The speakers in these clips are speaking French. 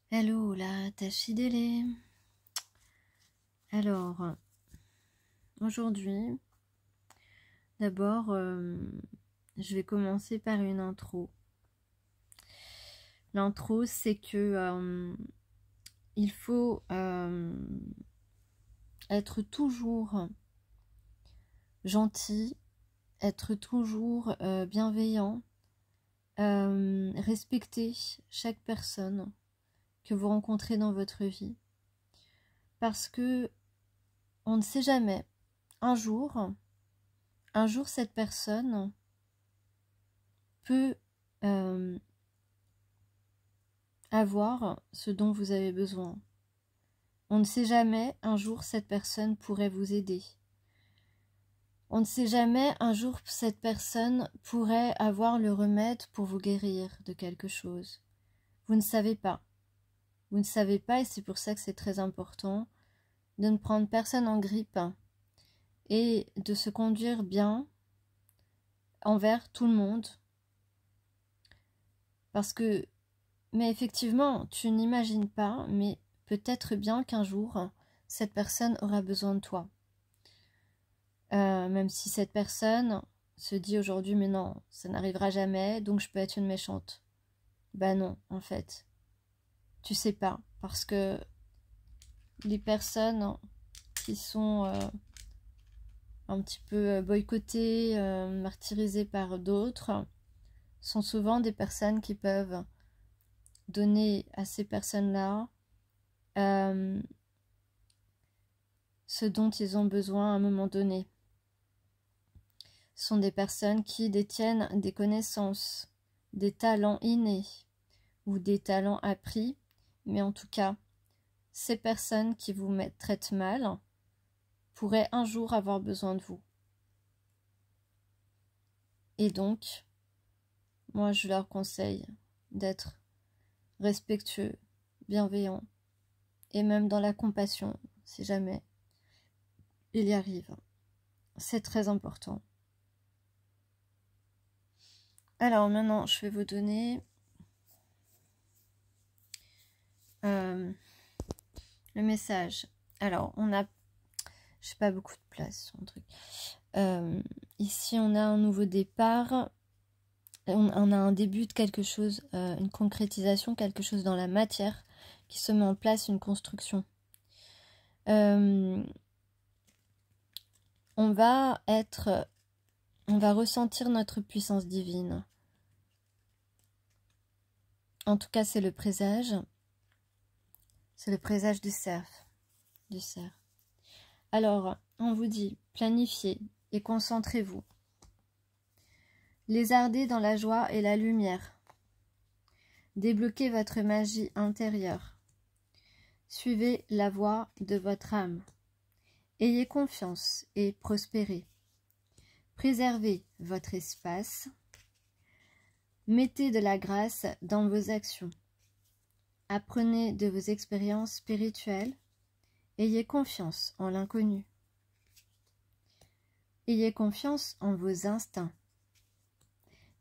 Hello la Tachidélé. Alors, aujourd'hui, d'abord, je vais commencer par une intro. L'intro, c'est que il faut être toujours gentil, être toujours bienveillant, respecter chaque personne que vous rencontrez dans votre vie. Parce que on ne sait jamais, un jour cette personne peut avoir ce dont vous avez besoin. On ne sait jamais, un jour cette personne pourrait vous aider. On ne sait jamais, un jour cette personne pourrait avoir le remède pour vous guérir de quelque chose. Vous ne savez pas. Vous ne savez pas et c'est pour ça que c'est très important de ne prendre personne en grippe et de se conduire bien envers tout le monde. Parce que, mais effectivement, tu n'imagines pas, mais peut-être bien qu'un jour, cette personne aura besoin de toi. Même si cette personne se dit aujourd'hui, mais non, ça n'arrivera jamais, donc je peux être une méchante. Ben non, en fait. Tu sais pas, parce que les personnes qui sont un petit peu boycottées, martyrisées par d'autres, sont souvent des personnes qui peuvent donner à ces personnes-là ce dont ils ont besoin à un moment donné. Ce sont des personnes qui détiennent des connaissances, des talents innés ou des talents appris, mais en tout cas, ces personnes qui vous traitent mal pourraient un jour avoir besoin de vous. Et donc, moi je leur conseille d'être respectueux, bienveillant, et même dans la compassion, si jamais il y arrive. C'est très important. Alors maintenant, je vais vous donner le message. Alors, on a, je sais pas, beaucoup de place sur le truc. Ici, on a un nouveau départ. On a un début de quelque chose, une concrétisation, quelque chose dans la matière qui se met en place, une construction. On va ressentir notre puissance divine. En tout cas, c'est le présage. C'est le présage du cerf. Alors, on vous dit, planifiez et concentrez-vous. Lézardez dans la joie et la lumière. Débloquez votre magie intérieure. Suivez la voie de votre âme. Ayez confiance et prospérez. Préservez votre espace. Mettez de la grâce dans vos actions. Apprenez de vos expériences spirituelles. Ayez confiance en l'inconnu. Ayez confiance en vos instincts.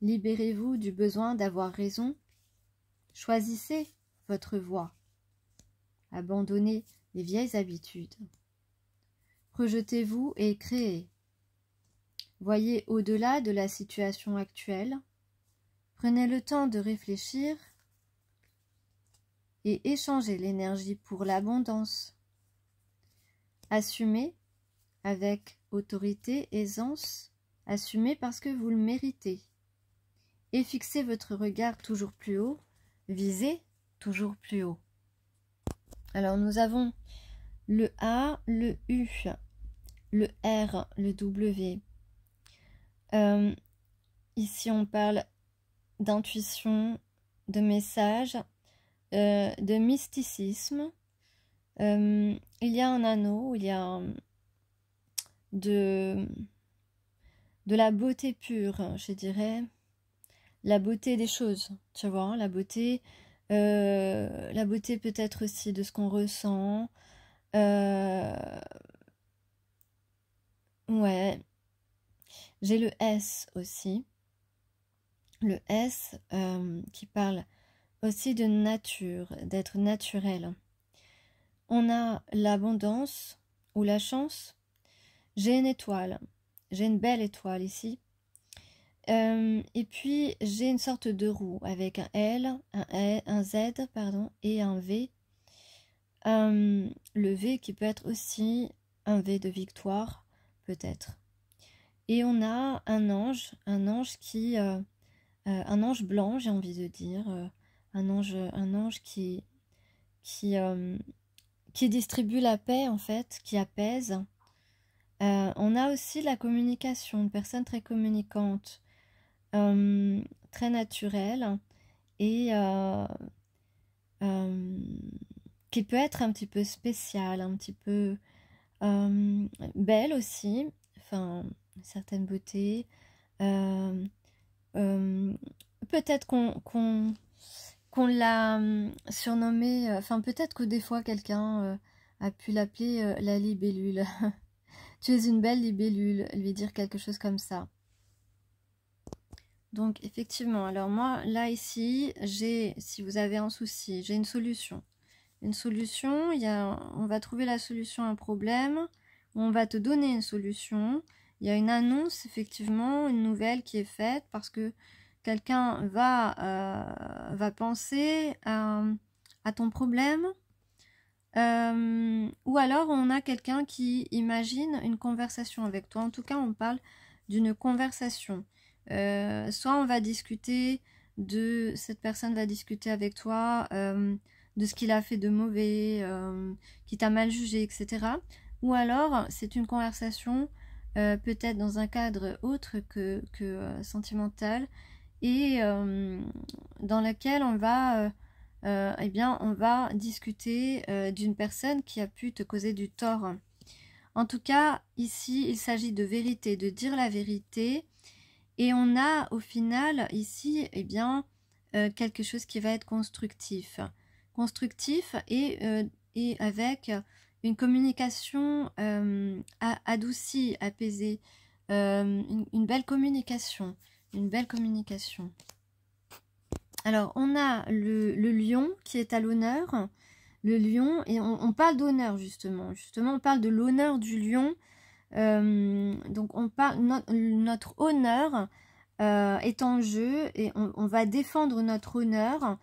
Libérez-vous du besoin d'avoir raison. Choisissez votre voie. Abandonnez les vieilles habitudes. Projetez-vous et créez. Voyez au-delà de la situation actuelle. Prenez le temps de réfléchir et échangez l'énergie pour l'abondance. Assumez avec autorité, aisance. Assumez parce que vous le méritez. Et fixez votre regard toujours plus haut. Visez toujours plus haut. Alors nous avons le A, le U, le R, le W. Ici on parle d'intuition, de message, de mysticisme. Il y a un anneau, il y a de la beauté pure, je dirais. La beauté des choses, tu vois, la beauté peut-être aussi de ce qu'on ressent. Ouais, j'ai le S aussi. Le S qui parle aussi de nature, d'être naturel. On a l'abondance ou la chance. J'ai une étoile, j'ai une belle étoile ici. Et puis j'ai une sorte de roue avec un L, un Z, pardon, et un V. Le V qui peut être aussi un V de victoire, peut-être. Et on a un ange qui, un ange blanc, j'ai envie de dire, un ange qui distribue la paix en fait, qui apaise. On a aussi la communication, une personne très communicante, très naturelle et qui peut être un petit peu spéciale, un petit peu belle aussi, enfin, une certaine beauté. Peut-être qu'on l'a surnommée, enfin peut-être que des fois quelqu'un a pu l'appeler la libellule. Tu es une belle libellule, lui dire quelque chose comme ça. Donc effectivement, alors moi là ici, si vous avez un souci, j'ai une solution. Une solution, on va trouver la solution à un problème, on va te donner une solution. Il y a une annonce, effectivement, une nouvelle qui est faite parce que quelqu'un va penser à ton problème. Ou alors on a quelqu'un qui imagine une conversation avec toi. En tout cas, on parle d'une conversation. Soit on va discuter cette personne va discuter avec toi de ce qu'il a fait de mauvais, qui t'a mal jugé, etc. Ou alors c'est une conversation peut-être dans un cadre autre que sentimental et dans laquelle on va eh bien, on va discuter d'une personne qui a pu te causer du tort. En tout cas, ici, il s'agit de vérité, de dire la vérité. Et on a au final ici, eh bien, quelque chose qui va être constructif. Constructif et avec une communication adoucie, apaisée. Une belle communication. Une belle communication. Alors, on a le lion qui est à l'honneur. Le lion, et on parle d'honneur justement. Justement, on parle de l'honneur du lion. Donc, on parle notre honneur est en jeu et on va défendre notre honneur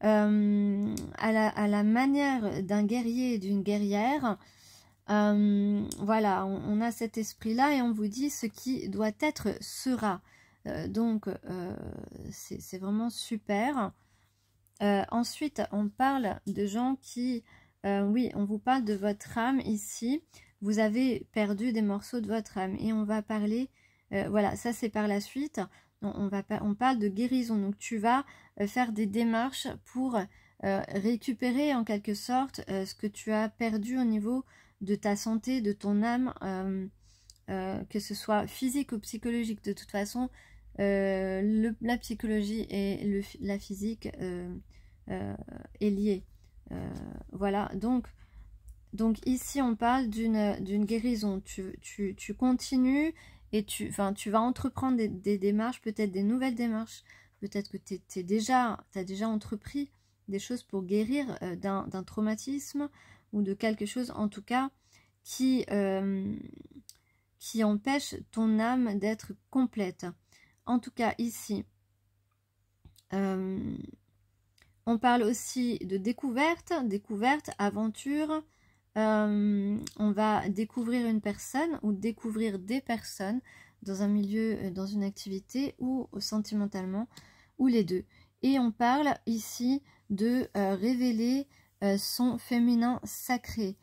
à la manière d'un guerrier et d'une guerrière. Voilà, on a cet esprit-là et on vous dit ce qui doit être sera. Donc, c'est vraiment super. Ensuite, on parle de gens qui... oui, on vous parle de votre âme ici. Vous avez perdu des morceaux de votre âme. Et on va parler... voilà, ça c'est par la suite. On parle de guérison. Donc, tu vas faire des démarches pour récupérer en quelque sorte ce que tu as perdu au niveau de ta santé, de ton âme, que ce soit physique ou psychologique. De toute façon, la psychologie et la physique est liée. Voilà, donc ici on parle d'une guérison. Tu continues et tu vas entreprendre des démarches, peut-être des nouvelles démarches. Peut-être que tu as déjà entrepris des choses pour guérir d'un traumatisme ou de quelque chose en tout cas qui empêche ton âme d'être complète. En tout cas, ici, on parle aussi de découverte, aventure. On va découvrir une personne ou découvrir des personnes dans un milieu, dans une activité ou sentimentalement, ou les deux. Et on parle ici de révéler son féminin sacré.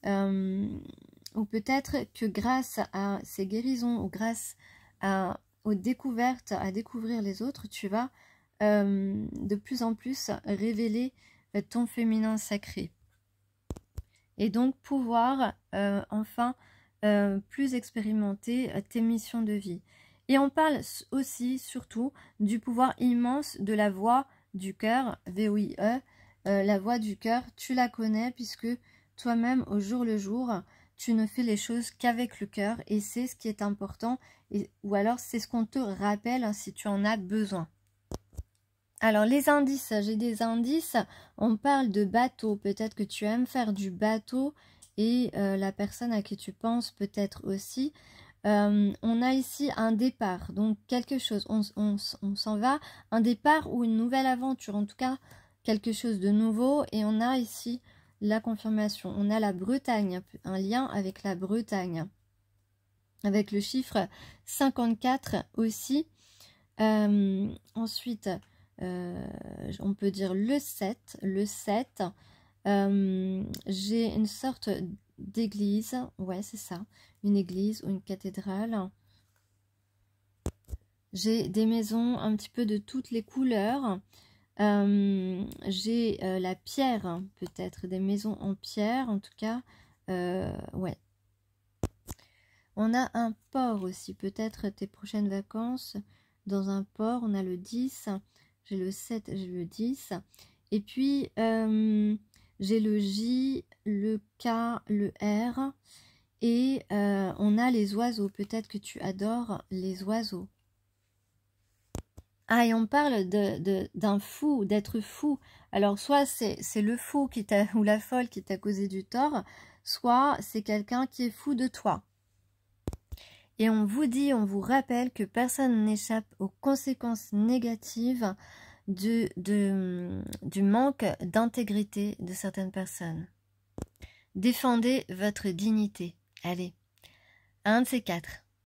Ou peut-être que grâce à ces guérisons ou grâce aux découvertes, à découvrir les autres, tu vas de plus en plus révéler ton féminin sacré. Et donc pouvoir enfin plus expérimenter tes missions de vie. Et on parle aussi, surtout, du pouvoir immense de la voix du cœur, V-O-I-E. La voix du cœur, tu la connais puisque toi-même, au jour le jour, tu ne fais les choses qu'avec le cœur et c'est ce qui est important ou alors c'est ce qu'on te rappelle si tu en as besoin. Alors les indices, j'ai des indices, on parle de bateau, peut-être que tu aimes faire du bateau et la personne à qui tu penses peut-être aussi. On a ici un départ, donc quelque chose, on s'en va, un départ ou une nouvelle aventure, en tout cas quelque chose de nouveau, et on a ici la confirmation, on a la Bretagne, un lien avec la Bretagne, avec le chiffre 54 aussi. Ensuite, on peut dire le 7, j'ai une sorte d'église, ouais c'est ça, une église ou une cathédrale. J'ai des maisons un petit peu de toutes les couleurs. J'ai la pierre, peut-être des maisons en pierre, en tout cas, ouais. On a un port aussi, peut-être tes prochaines vacances dans un port. On a le 10, j'ai le 7, j'ai le 10. Et puis, j'ai le J, le K, le R. Et on a les oiseaux. Peut-être que tu adores les oiseaux. Ah, et on parle d'un fou, d'être fou. Alors, soit c'est le fou qui t'a, ou la folle qui t'a causé du tort, soit c'est quelqu'un qui est fou de toi. Et on vous dit, on vous rappelle que personne n'échappe aux conséquences négatives du manque d'intégrité de certaines personnes. Défendez votre dignité. Allez, un de ces quatre.